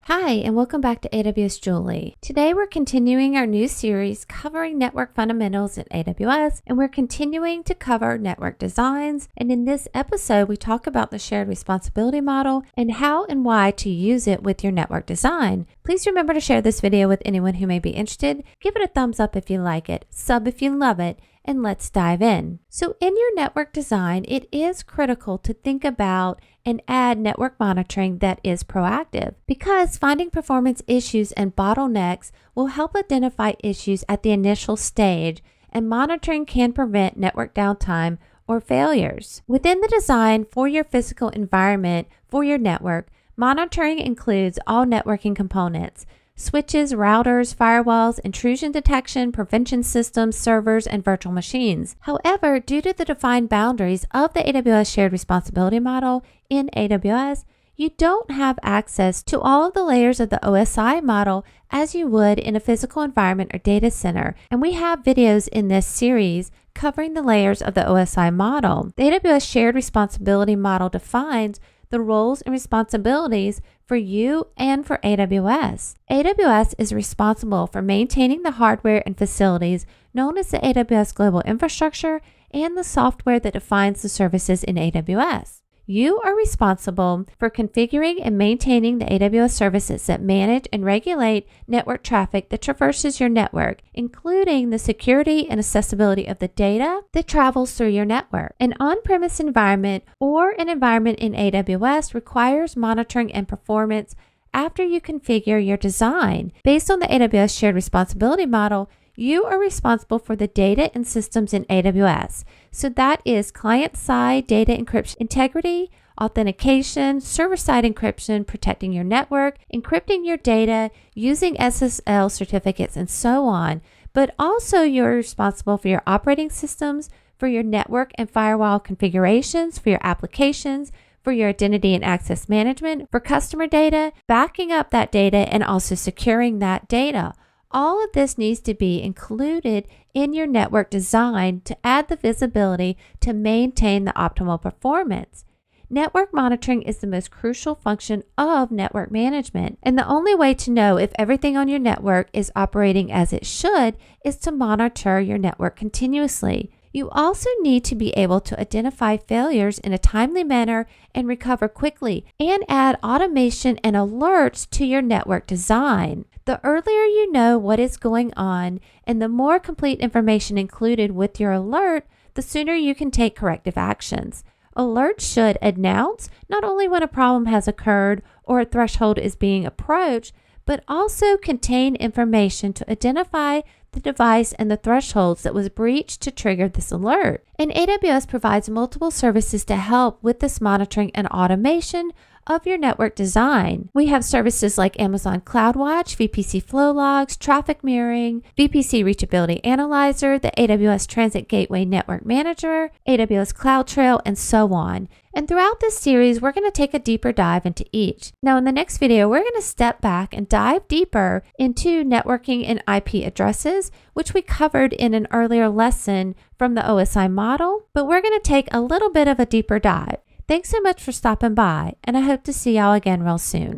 Hi, and welcome back to AWS Julie. Today we're continuing our new series covering network fundamentals in AWS, and we're continuing to cover network designs. And in this episode, we talk about the shared responsibility model and how and why to use it with your network design. Please remember to share this video with anyone who may be interested. Give it a thumbs up if you like it, sub if you love it, and let's dive in. So in your network design, it is critical to think about and add network monitoring that is proactive, because finding performance issues and bottlenecks will help identify issues at the initial stage, and monitoring can prevent network downtime or failures. Within the design for your physical environment for your network, monitoring includes all networking components: switches, routers, firewalls, intrusion detection, prevention systems, servers, and virtual machines. However, due to the defined boundaries of the AWS shared responsibility model in AWS, you don't have access to all of the layers of the OSI model as you would in a physical environment or data center. And we have videos in this series covering the layers of the OSI model. The AWS shared responsibility model defines the roles and responsibilities for you and for AWS. AWS is responsible for maintaining the hardware and facilities known as the AWS Global Infrastructure and the software that defines the services in AWS. You are responsible for configuring and maintaining the AWS services that manage and regulate network traffic that traverses your network, including the security and accessibility of the data that travels through your network. An on-premise environment or an environment in AWS requires monitoring and performance after you configure your design. Based on the AWS shared responsibility model, you are responsible for the data and systems in AWS. So that is client-side data encryption integrity, authentication, server-side encryption, protecting your network, encrypting your data, using SSL certificates, and so on. But also you're responsible for your operating systems, for your network and firewall configurations, for your applications, for your identity and access management, for customer data, backing up that data, and also securing that data. All of this needs to be included in your network design to add the visibility to maintain the optimal performance. Network monitoring is the most crucial function of network management, and the only way to know if everything on your network is operating as it should is to monitor your network continuously. You also need to be able to identify failures in a timely manner and recover quickly, and add automation and alerts to your network design. The earlier you know what is going on and the more complete information included with your alert, the sooner you can take corrective actions. Alerts should announce not only when a problem has occurred or a threshold is being approached, but also contain information to identify the device and the thresholds that was breached to trigger this alert. And AWS provides multiple services to help with this monitoring and automation of your network design. We have services like Amazon CloudWatch, VPC Flow Logs, Traffic Mirroring, VPC Reachability Analyzer, the AWS Transit Gateway Network Manager, AWS CloudTrail, and so on. And throughout this series, we're going to take a deeper dive into each. Now, in the next video, we're going to step back and dive deeper into networking and IP addresses, which we covered in an earlier lesson from the OSI model, but we're going to take a little bit of a deeper dive. Thanks so much for stopping by, and I hope to see y'all again real soon.